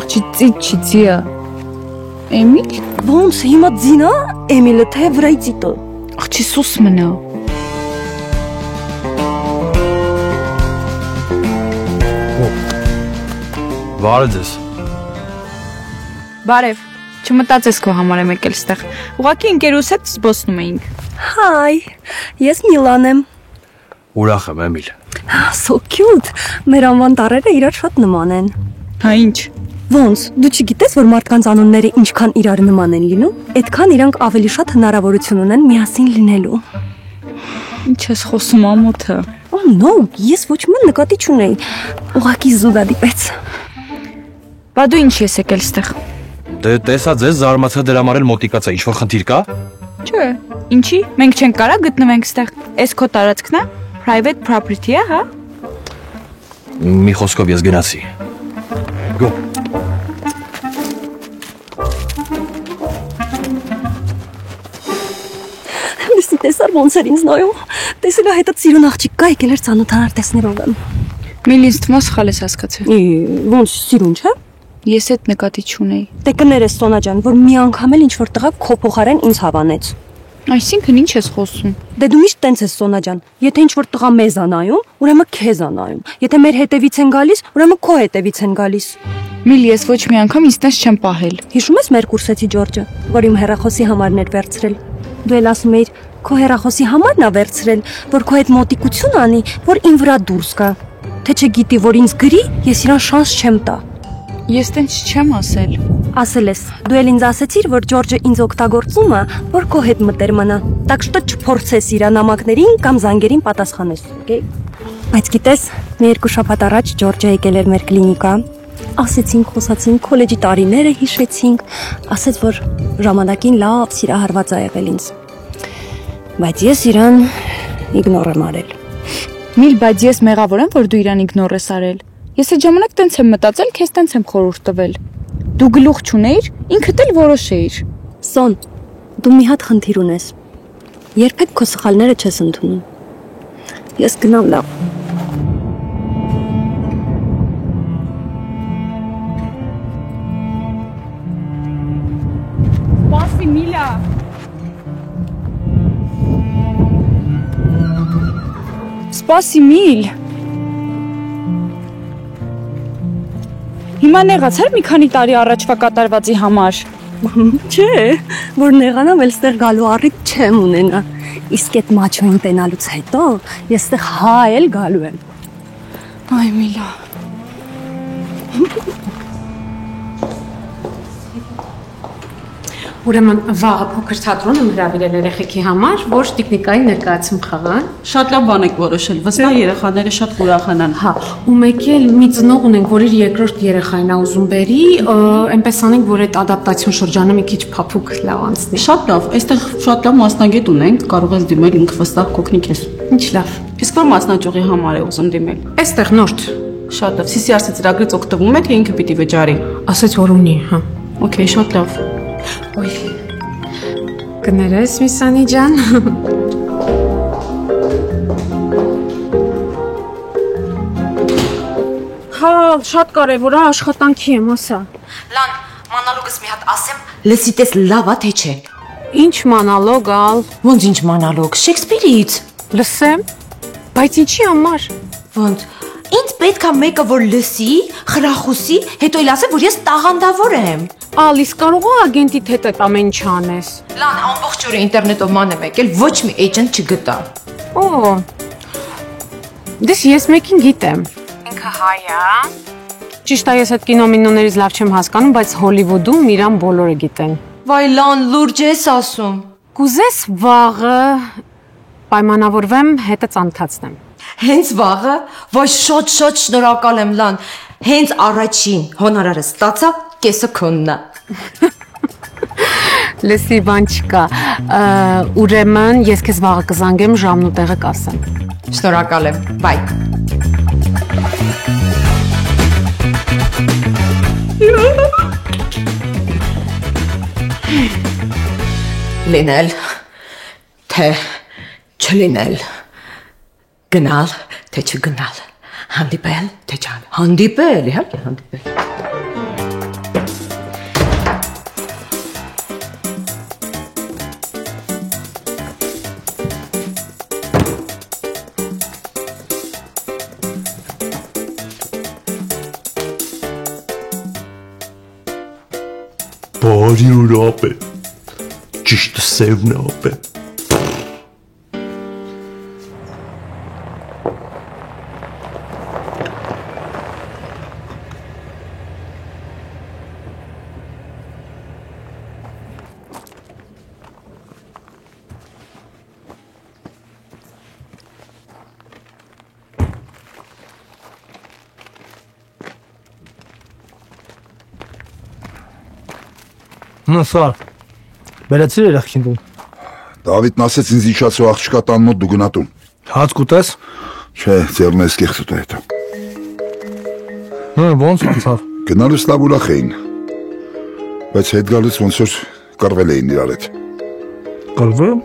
Աղջի ծիտ չի ծիա։ Էմիլ։ Ոնց հիմա ձինա, Էմիլը թե վրայի ծիտը։ Աղջի սուս մնա։ Բարև ձեզ։ Բարև։ Չմտածես քո համար եմ եկել ստեղ։ Ուղղակի ընկերուս հետ զբոսնում էինք։ Հայ, ես Միլան եմ։ Ուրախ եմ, Էմիլ։ So cute։ Մեր անվան տառերը իրար շատ նման են։ Հա ինչ։ Ոնց, դու չգիտես, որ մարդկանց անունները ինչքան իրար նման են լինում, այդքան իրանք ավելի շատ հնարավորություն ունեն միասին լինելու։ Ինչ ես խոսում ամոթը։ Oh no, ես ոչ մի նկատի չունեի։ Ուղղակի զուգա դիպեց։ Բա դու ինչ ես եկել ստեղ։ Դե տեսա ձեզ զարմացա դրա համար էլ մոտիկացա, ինչ-որ խնդիր կա։ Չէ, ինչի, մենք չենք կարա գտնվենք ստեղ։ Էս քո տարածքն է, private property է, հա։ Մի խոսքով ես գնացի։ Գո։ Լսի, տեսար ոնց էր ինձ նայում։ Տեսելա հետը ծիրուն աղջիկ կա եկել էր ծանոթանար տեսներով։ Միլի ինձ թվում է սխալ ես հասկացել։ Ոնց ծիրուն չէ։ Ես այդ նկատի չունեի։ Դե կներես Սոնա ջան, որ մի անգամ էլ ինչ որ տղա քո փոխարեն ինձ հավանեց։ Այսինքն ինչ ես խոսում։ Դե դու միշտ տենց ես Սոնա ջան։ Եթե ինչ որ տղա մեզ անայում, ուրեմն քեզ անայում։ Եթե մեր հետևից են գալիս, ուրեմն քո հետևից են գալիս։ Միլի, ես ոչ մի անգամ ինձ տես չեմ պահել։ Հիշում ես մեր կուրսեցի Ջորջը, որ իմ հեռախոսի համարն էր վերցրել։ Դու էլ ասում էիր, քո հեռախոսի համարն է վերցրել, որ քո հետ մոտիկություն անի, որ իմ վրա դուրս գա։ Թե չգիտի, որ ինձ գրի, ես իրան շանս չեմ տա։ Ես տենց չեմ ասել։ Ասել ես, դու էլ ինձ ասեցիր, որ Ջորջը ինձ օգտագործում է, որ քո հետ մտեր մնա։ Так что չփորձես իր նամակներին կամ զանգերին պատասխանես, okay? Բայց գիտես, մի երկու շաբաթ առաջ Ջորջը եկել էր մեր կլինիկա։ Ասեցինք, խոսացինք, քոլեջի տարիները հիշեցինք, ասեց, որ ժամանակին լավ սիրահարված է եղել ինձ։ Բայց ես իրան իգնոր եմ արել։ Միլ, բայց ես մեղավոր եմ, որ դու իրան իգնոր ես արել։ Ես այդ ժամանակ տենց եմ մտածել, քեզ տենց եմ խորհուրդ տվել։ Դու գլուխ չունեիր, ինքդ էլ որոշեիր։ Սոն, դու մի հատ խնդիր ունես։ Երբեք քո սխալները չես ընդունում։ Ես գնամ լավ։ Սպասի, Միլա։ սպասի միլ։ Հիմա նեղացար մի քանի տարի առաջվա կատարվածի համար։ Չէ, որ նեղանամ էլ ստեղ գալու առիթ չեմ ունենա։ Իսկ այդ մաչոին տենալուց հետո ես ստեղ հա էլ գալու եմ։ Այ միլա։ Ուրեմն վաղը փոքր թատրոն եմ հրավիրել երեխեքի համար, որ տիկնիկայի ներկայացում խաղան։ Շատ լավ բան եք որոշել, վստահ երեխաները շատ կուրախանան։ Հա, ու մեկ էլ մի ծնող ունենք, որ իր երկրորդ երեխային ուզում բերի, այնպես անենք, որ այդ ադապտացիոն շրջանը մի քիչ փափուկ լավ անցնի։ Շատ լավ, այստեղ շատ լավ մասնագետ ունենք, կարող ես դիմել, ինքը վստահ կօգնի քեզ։ Ինչ լավ։ Իսկ որ մասնաճյուղի համար է ուզում դիմել։ Այստեղ նորդ։ Շատ լավ, CCRC ծրագրից օգտվում եք, թե ինքը պիտի վճարի։ Ասաց որ ունի, հա։ Okay, շատ լավ։ Ոյ։ Կներես, Միսանի ջան։ Հա, շատ կարևոր է, աշխատանքի եմ, ասա։ Լան, մանալոգս մի հատ ասեմ, լսի տես լավա թե չէ։ Ինչ մանալոգ ալ։ Ոնց ինչ մանալոգ, Շեքսպիրից։ Լսեմ, բայց ինչի համար։ Ոնց, ինձ պետք է մեկը որ լսի, խրախուսի, հետո էլ ասե, որ ես տաղանդավոր եմ։ Ալ, իսկ կարող է ագենտիդ հետ այդ ամեն ինչ անես։ Լան, ամբողջ օրը ինտերնետով ման եմ եկել, ոչ մի էջենտ չգտա։ Օ։ Դες ես մեկին գիտեմ։ Ինքը հայ է։ Ճիշտ է, ես այդ կինոմինոներից լավ չեմ հասկանում, բայց Հոլիվուդում իրան բոլորը գիտեն։ Վայ Լան, լուրջ ես ասում։ Կուզես վաղը պայմանավորվեմ հետը ծանոթացնեմ։ Հենց վաղը, վայ շատ շնորհակալ եմ Լան։ Հենց առաջին հոնորարը ստացա, կեսը քոննա։ Լսի բան չկա։ Ուրեմն ես քեզ վաղը կզանգեմ, ժամն ու տեղը կասեմ։ Շնորհակալ եմ։ Բայ։ Լինել, թե չլինել, գնալ, թե չգնալ, հանդիպել, թե չան, հանդիպել, իհարկե հանդիպել։ Բարի օր ապե, ճիշտը սևն է ապե։ Նսար, բերեցիր երեխքին տուն։ Դավիթն ասեց ինձ իջացու աղջկա տան մոտ դու գնա տուն։ Հաց կուտես։ Չէ, ձեռն ես կեղծ ուտա հետո։ Ոնց անցավ։ Գնալուց լավ ուրախ էին։ Բայց հետ գալուց ոնց որ կռվել էին իրար հետ։ Կռվել։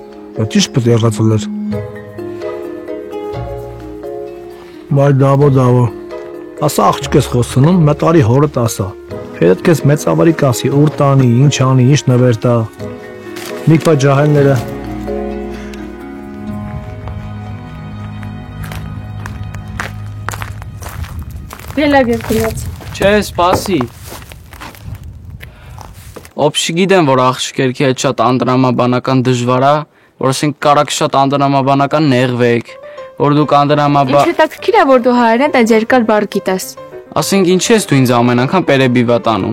Բայց ի՞նչ պետք է եղածել էր։ Բայ դավո։ Ասա աղջիկ ես խոսնում, մետարի հորդ ասա։ Հետդ քեզ մեծ ավարի կասի, ուր տանի, ինչ անի, ինչ նվեր տա։ Մի քիչ ջահելները։ Լավ Չէ, սպասի։ Օբշի գիտեմ, որ աղջիկերքի հետ շատ անդրամաբանական դժվար է, որ ասենք կարակ շատ անդրամաբանական նեղվեք, որ դուք անդրամաբան։ Ինչ հետաքրքիր է, որ դու հայերեն այդ երկար բառ գիտես։ Ասենք ինչ ես դու ինձ ամեն անգամ պերեբիվա տանում։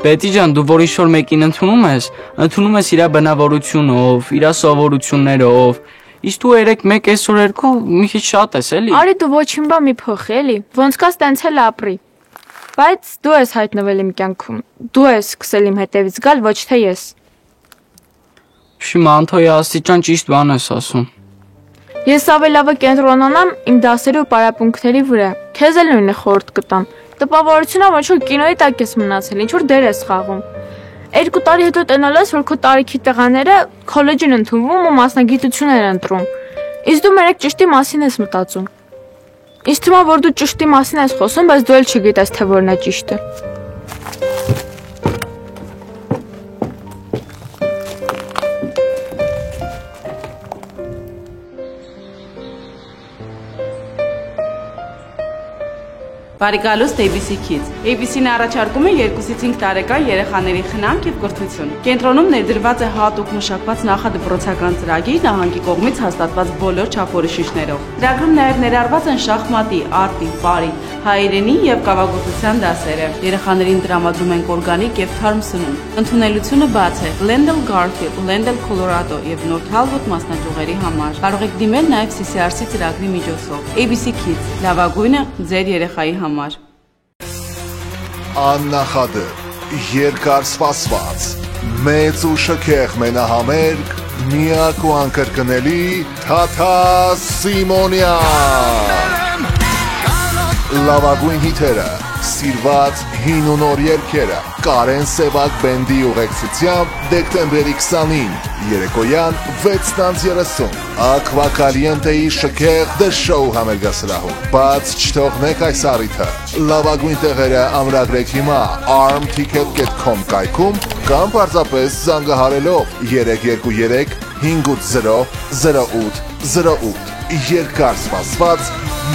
Պետի ջան, դու որ ինչ-որ մեկին ընդունում ես իր բնավորությունով, իր սովորություններով։ Իսկ դու երեք մեկ այսօր երկու մի քիչ շատ ես, էլի։ Արի դու ոչինչ բա մի փոխի, էլի։ Ոնց կաս տենց էլ ապրի։ Բայց դու ես հայտնվել իմ կյանքում։ Դու ես սկսել իմ հետևից գալ, ոչ թե ես։ Շի մանթոյի աստիճան ճիշտ բան ես ասում։ Ես ավելավը կենտրոնանամ իմ դասերի ու պարապմունքների վրա։ Քեզ էլ նույնը խորհուրդ կտամ։ Տպավորությունա ոչ որ կինոյի տակ ես մնացել, ինչ որ դեր ես խաղում։ 2 տարի հետո տենալես, որ քո տարիքի տղաները քոլեջին ընդունվում ու մասնագիտություններ ընտրում։ Իսկ դու մերեք ճշտի մասին ես մտածում։ Ինձ թվում է, որ դու ճշտի մասին ես խոսում, բայց դու էլ չգիտես, թե որն է ճիշտը։ Բարի գալուստ ABC Kids։ ABC-ն առաջարկում է 2-ից 5 տարեկան երեխաների խնամք եւ կրթություն։ Կենտրոնում ներդրված է հատուկ մշակված նախադպրոցական ծրագիր նահանգի կողմից հաստատված բոլոր չափորոշիչներով։ Ծրագրում նաեւ ներառված են շախմատի, արտի, պարի, հայերենի եւ կավագործության դասերը։ Երեխաներին տրամադրում են օրգանիկ եւ թարմ սնունդ։ Ընդունելությունը բաց է Glendale Garfield, Glendale Colorado եւ North Hollywood մասնաճյուղերի համար։ Կարող եք դիմել նաեւ CCRC ծրագրի միջոցով։ ABC Kids, լավագույնը ձեր երեխայի համար։ Աննախադեպ, երկար սպասված, մեծ ու շքեղ մենահամերգ, միակ ու անկրկնելի Թաթա Սիմոնյան։ Լավագույն հիթերը, սիրված հին ու նոր երգերը, Կարեն Սևակ բենդի ուղեկցությամբ դեկտեմբերի 20-ին, երեկոյան 6:30, Ակվա Կալիենտեի շքեղ The Show համերգասրահում։ Բաց չթողնեք այս առիթը։ Լավագույն տեղերը ամրագրեք հիմա armticket.com կայքում կամ պարզապես զանգահարելով 323 580 0808։ Երկար սպասված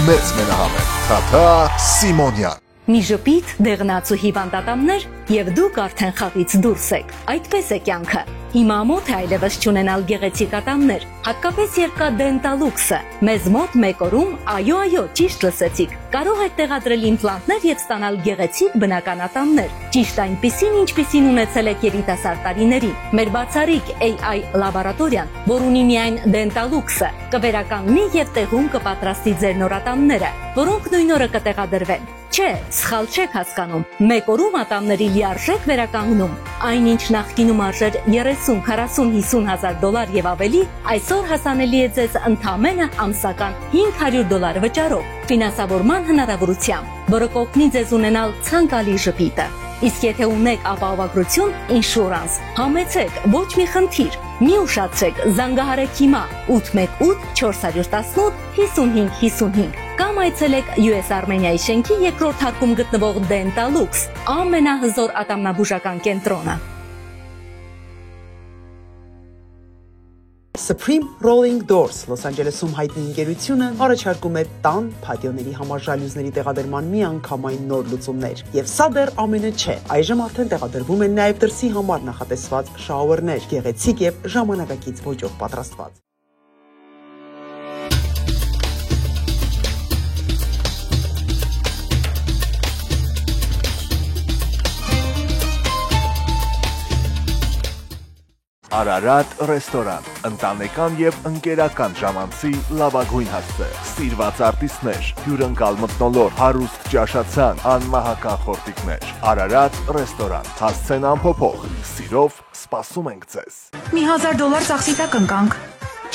մեծ մենահամերգ Թաթա Սիմոնյան։ Մի ժպիտ, դեղնացու հիվանդատամներ եւ դուք արդեն խաղից դուրս եք։ Այդպես է կյանքը։ Հիմա մոտ է այլևս չունենալ գեղեցիկ ատամներ, հատկապես երկա Dentaluxe-ը։ Մեզ մոտ մեկ օրում, այո, ճիշտ լսեցիք, կարող եք տեղադրել իմպլանտներ եւ ստանալ գեղեցիկ բնական ատամներ, ճիշտ այնպիսին, ինչպիսին ունեցել եք երիտասարդ տարիներին։ Մեր բացառիկ AI լաբորատորիան, որ ունի միայն Dentaluxe-ը, կվերականգնի եւ տեղում կպատրաստի ձեր նոր ատամները, որոնք նույն օրը կտեղադրվեն։ Չէ, սխալ չեք հասկանում։ Մեկ օրում ատամների լիարժեք վերականգնում։ Այնինչ նախկինում արժեր 30, 40, 50 հազար դոլար եւ ավելի, այսօր հասանելի է ձեզ ընդամենը ամսական $500 վճարով, ֆինանսավորման հնարավորությամբ, որը կօգնի ձեզ ունենալ ցանկալի ժպիտը։ Իսկ եթե ունեք ապահովագրություն, ինշուրանս, համեցեք, ոչ մի խնդիր։ Մի ուշացրեք, զանգահարեք հիմա 818 418 5555 կամ այցելեք US Armenia-ի շենքի երկրորդ հարկում գտնվող Dentaluxe, ամենահզոր ատամնաբուժական կենտրոնը։ Supreme Rolling Doors Los Angeles-ում հայտնի ընկերությունը առաջարկում է տան փաթիոների համար ժալյուզների տեղադրման միանգամայն նոր լուծումներ։ Եվ սա դեռ ամենը չէ։ Այժմ արդեն տեղադրվում են նաև դրսի համար նախատեսված շաուերներ, գեղեցիկ եւ ժամանակակից ոճով պատրաստված։ Արարատ ռեստորան, ընտանեկան եւ ընկերական ժամանցի լավագույն հասցե, սիրված արտիստներ, հյուրընկալ մթնոլորտ, հարուստ ճաշացան, անմահական խորտիկներ։ Արարատ ռեստորան, հասցեն ամփոփող, սիրով սպասում ենք ձեզ։ Մի $1000 ծախսի տակ ընկանք։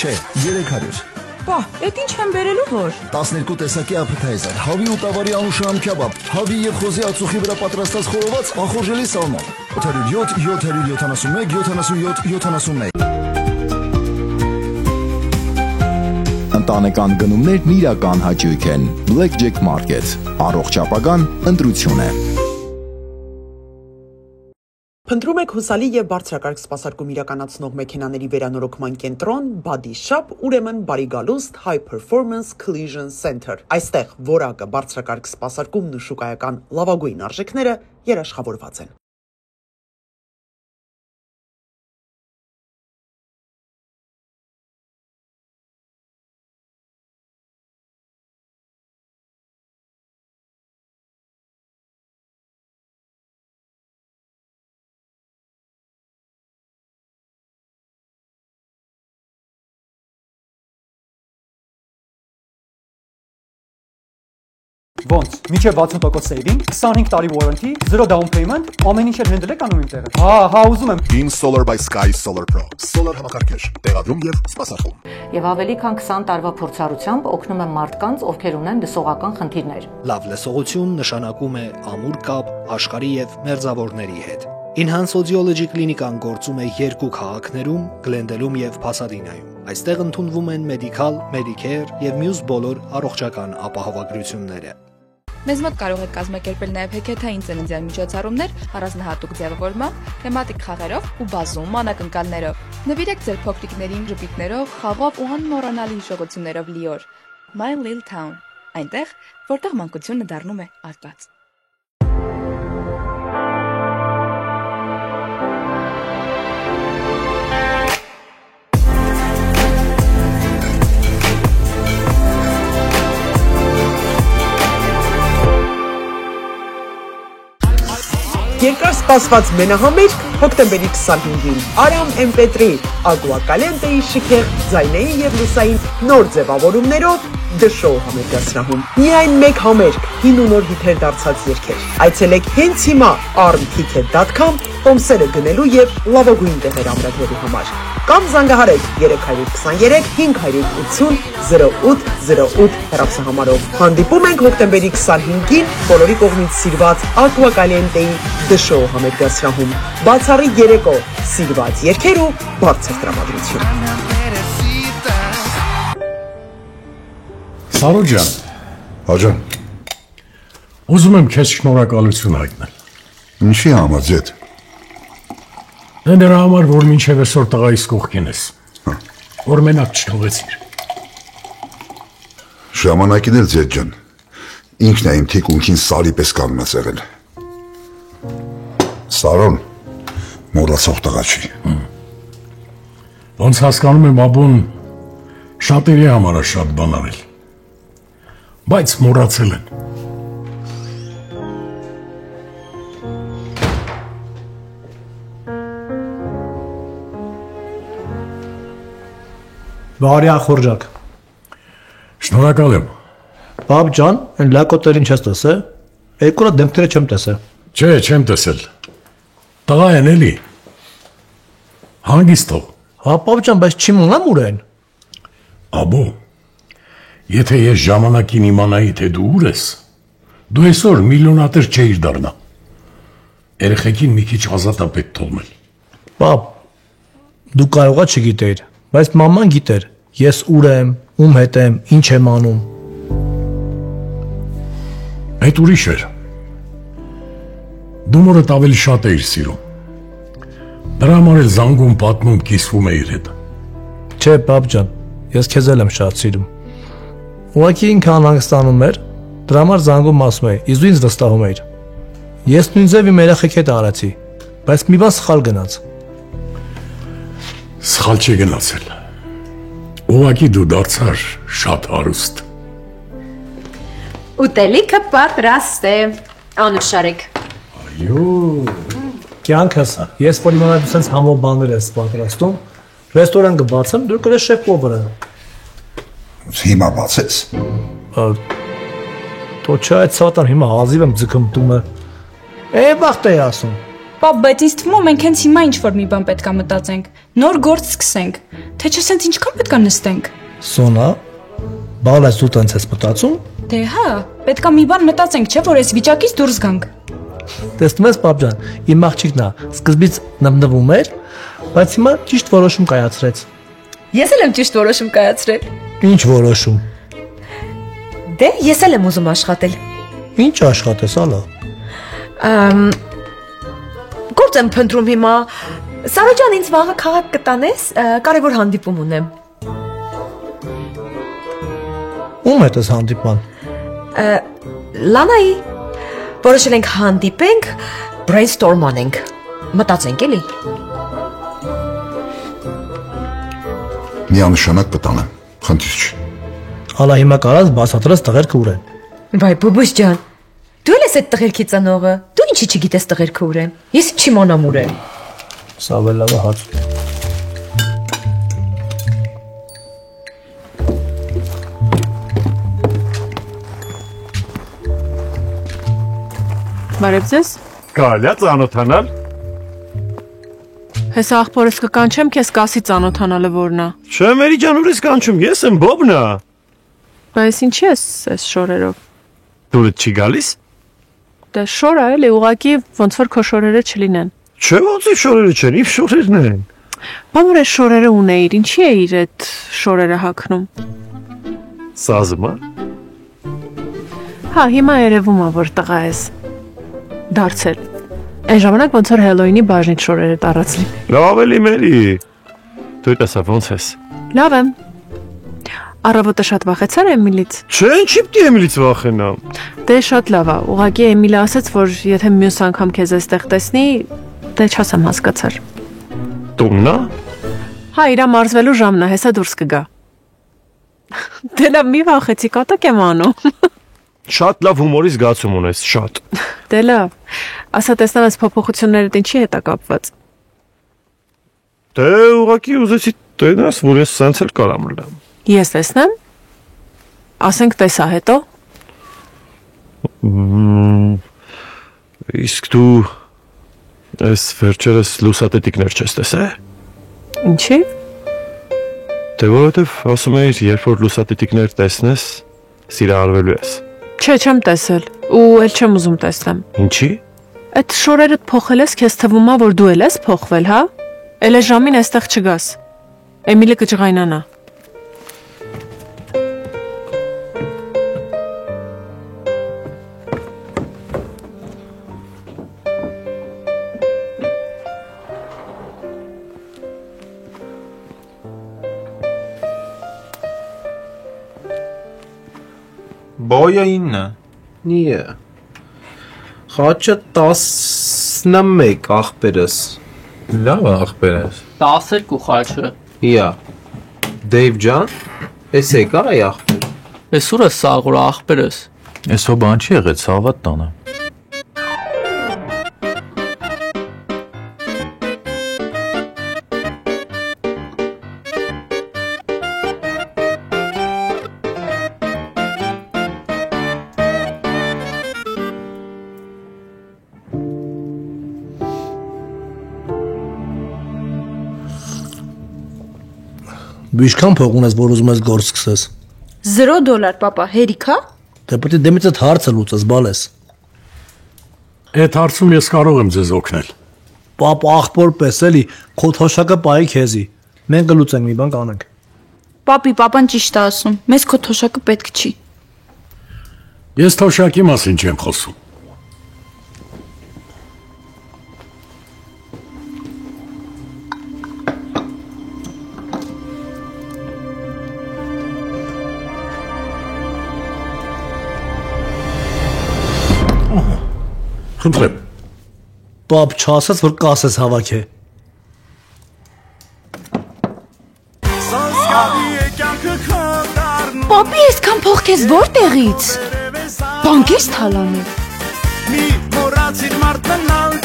Չէ, 300։ Պա, էդ ինչ եմ բերելու որ։ 12 տեսակի appetizer, հավի ու տավարի անուշահամ քեբաբ, հավի եւ խոզի ածուխի վրա պատրաստած խորոված անխորժելի սալմոն։ 807 771 77 71։ Ընտանեկան գնումներն իրական հաճույք են։ Blackjack Market, առողջ ապագան ընտրություն է։ Փնտրում եք հուսալի եւ բարձրակարգ սպասարկում իրականացնող մեքենաների վերանորոգման կենտրոն Body Shop, ուրեմն բարի գալուստ High Performance Collision Center։ Այստեղ որակը, բարձրակարգ սպասարկումն ու շուկայական լավագույն արժեքները երաշխավորված են։ Ոնց, միջև 60% saving, 25 տարի warranty, 0 down payment, ամեն ինչ էլ handle եք անում իմ տեղը։ Հա, ուզում եմ։ InSolar by Sky Solar Pro, Solar համակարգեր, տեղադրում եւ սպասարկում։ Եվ ավելի քան 20 տարվա փորձառությամբ օգնում է մարդկանց, ովքեր ունեն լսողական խնդիրներ։ Լավ լսողություն նշանակում է ամուր կապ աշխարհի եւ մերձավորների հետ։ Enhance Audiology կլինիկան գործում է երկու քաղաքներում՝ Գլենդելում եւ Փասադինայում։ Այստեղ ընդունվում են մեդիկալ, Medicare եւ մյուս բոլոր առողջական ապահովագրությունները։ Մեզ մոտ կարող եք կազմակերպել նաև հեքիաթային ծննդյան միջոցառումներ առանձնահատուկ ձևավորմամբ, թեմատիկ խաղերով ու բազում անակնկալներով։ Նվիրեք ձեր փոքրիկներին ժպիտներով, խաղով ու անմոռանալի հիշողություններով լի օր։ My Little Town, այնտեղ, որտեղ մանկությունը դառնում է արկած։ Երկար սպասված մենահամերգ հոկտեմբերի 25-ին Արամ MP3 Agua Caliente-ի շքեղ ձայնային եւ լուսային նոր ձևավորումներով The Show համերգասրահում։ Միայն մեկ համերգ, հին ու նոր հիթեր դարձած երգեր։ Այցելեք հենց հիմա armticket.com տոմսերը գնելու եւ լավագույն տեղեր ամրագրելու համար։ Կամ զանգահարեք 323 580 0808 հեռախոսահամարով։ Հանդիպում ենք հոկտեմբերի 25-ին բոլորի կողմից սիրված Agua Caliente-ի The Show համերգասրահում։ Բացառիկ երեկո, սիրված երգեր ու բարձր տրամադրություն։ Սարո ջան, Հաջան, ուզում եմ քեզ շնորհակալություն հայտնել։ ինչի համար ձետ։ Նրա համար, որ մինչև այսօր տղայիս կողքին ես, որ մենակ չթողեցիր։ Ժամանակին էլ ձետ ջան, ինքն է իմ թիկունքին սարի պես կանգնած եղել։ Սարոն մոռացող տղա չի։ Ոնց հասկանում եմ աբուն շատերի համար է շատ բան արել, բայց մոռացել են։ Բարի ախորժակ։ Շնորհակալ եմ։ Բաբ ջան, այն լակոտերին չես տեսել։ Երկու հատ դեմքերը չեմ տեսել։ Չէ, չեմ տեսել։ Տղա են էլի։ Հանգիստ ո։ Հա, բաբ ջան, բայց չի մնամ ուր են։ Աբո, եթե ես ժամանակին իմանայի, թե դու ուր ես, դու այսօր միլիոնատեր չէիր դառնա։ Երեխեքին մի քիչ ազատապետ թողնել։ Բաբ, դու կարողա չգիտեիր, բայց մաման գիտեր, ես ուր եմ, ում հետ եմ, ինչ եմ անում։ Այդ ուրիշ էր։ Դու մորդ ավելի շատ էիր սիրում։ Դրա համար էլ զանգում պատմում կիսվում էիր հետ։ Չէ, բաբ ջան, ես քեզ էլ եմ շատ սիրում։ Ուղղակի ինքը անհանգստանում էր, դրա համար զանգում ասում էի, իսկ դու ինձ վստահում էիր։ Ես նույն ձև իմ երեխեք հետ արեցի, բայց մի բան սխալ գնաց։ Սխալ չի գնացել։ Ուղղակի դու դարձար շատ հարուստ։ Ուտելիքը պատրաստ է։ Անուշարեք։ Այո։ Կյանքս, ես որ իմանամ դու sense համով բաներ ես պատրաստում, ռեստորան կբացեմ, դու կրես շեֆ-օվերը։ Հիմա բացես։ Թո չէ այդ սատան հիմա հազիվ եմ ձգում տումը։ Վաղտ էի ասում։ Պապ, բայց ինձ թվում է մենք հենց հիմա ինչ-որ մի բան պետքա մտածենք։ Նոր գործ սկսենք։ Թե չէ սենց ինչքան պետքա նստենք։ Սոնա, բալ ես դու տենց ես մտածում։ Դե հա, պետքա մի բան մտածենք, չէ՞ որ այս վիճակից դուրս գանք։ Տեսնում ես, պապ ջան, իմ աղջիկն է, սկզբից նվնվում էր, բայց հիմա ճիշտ որոշում կայացրեց։ Ես էլ եմ ճիշտ որոշում կայացրել։ Ինչ որոշում։ Դե, ես էլ եմ ուզում աշխատել։ Ինչ աշխատես, ալա։ Գործ եմ փնտրում հիմա։ Սարո ջան, ինձ վաղը քաղաք կտանես, կարևոր հանդիպում ունեմ։ Ում հետ ես հանդիպման։ Լանայի, որոշել ենք հանդիպենք, brainstorm անենք, մտածենք էլի։ Միանշանակ կտանեմ, խնդիր չի։ Հալա հիմա կարած բացատրես տղերքը ուր են։ Վայ, բուբուս ջան, դու ես այդ տղերքի ծնողը, դու ինչի չգիտես տղերքը ուր են, ես չիմանամ ուր են։ Սա վել լավ հաց։ Բարև ձեզ։ Կարելի է ծանոթանալ։ Հեսա աղբորս կկանչեմ քեզ կասի ծանոթանալը որն է։ Չէ, Մերի ջան, ուրիշ կանչում, ես եմ Բոբնա։ Բայց ինչի ես այս շորերով։ Դուրը չի գալիս։ Դե շորա էլի ուղակի ոնց որ քո շորերը չլինեն։ Չէ, ոնց է շորերը չեն, իմ շորերն են։ Բամուր այս շորերը ունեիր, ինչի էիր այդ շորերը հագնում։ Սազմա։ Հա, հիմա երևում է որ տղա ես։ Դարձել։ Այն ժամանակ ոնց որ Հելոյինի բաժնից շորերը տարած լինի։ Լավ էլի Մերի։ Դու տեսա ոնց ես։ Լավ եմ։ Առավոտը շատ վախեցար Էմիլից։ Չէ, ինչի՞ պիտի Էմիլից վախենամ։ Դե շատ լավ է, ուղղակի Էմիլը ասաց, որ եթե մյուս անգամ քեզ այստեղ տեսնի, դե չասեմ հասկացար։ Տուննա։ Հա, իրա մարզվելու ժամն է, հեսա դուրս կգա։ Դե լավ, մի վախեցի, կատակ եմ անում։ Շատ լավ հումորի զգացում ունես, շատ։ Դե լավ, ասա տեսնեմ այս փոփոխությունները ինչի հետ է կապված։ Դե ուղղակի ուզեցի տենաս, որ ես սենց էլ կարամ լամ։ Ես տեսնեմ։ Ասենք տեսա հետո։ Իսկ դու այս վերջերս լուսատետիկներ չես տեսել։ Ինչի՞։ Դե որովհետև ասում էիր, երբ որ լուսատետիկներ տեսնես, սիրահարվելու ես։ Չէ, չեմ տեսել ու էլ չեմ ուզում տեսնեմ։ Ինչի՞։ Այդ շորերդ փոխել ես, քեզ թվում է, որ դու էլ ես փոխվել, հա։ Էլ է ժամին այստեղ չգաս։ Էմիլը կջղայնանա։ Boya 9. Niyə? Xaçə 11 ախպերս։ Լավ ախպերս։ 12 խաչը։ Իա։ Դեյվ ջան, էս եկա այ ախպեր։ Էս ուր է սաղուր ախպերս։ Էս հո բան չի եղել, ցավատ տանը։ Դու ինչքան փող ունես, որ ուզում ես գործ սկսես։ $0, պապա, հերիք հա։ Դե պետք է դեմից այդ հարցը լուծես, բալես։ Այդ հարցում ես կարող եմ ձեզ օգնել։ Պապ աղբոր պես էլի, քո թոշակը պայի քեզի։ Մենք կլուծենք, մի բան կանենք։ Պապի, պապան ճիշտ է ասում։ Մեզ քո թոշակը պետք չի։ Ես թոշակի մասին չեմ խոսում։ Խնդրեմ։ Պապ չասած, որ կասես հավաք է։ Պապի, այսքան փող քեզ որտեղից։ Բանկից թալանել։ Մի մոռացիր մարդ մնալ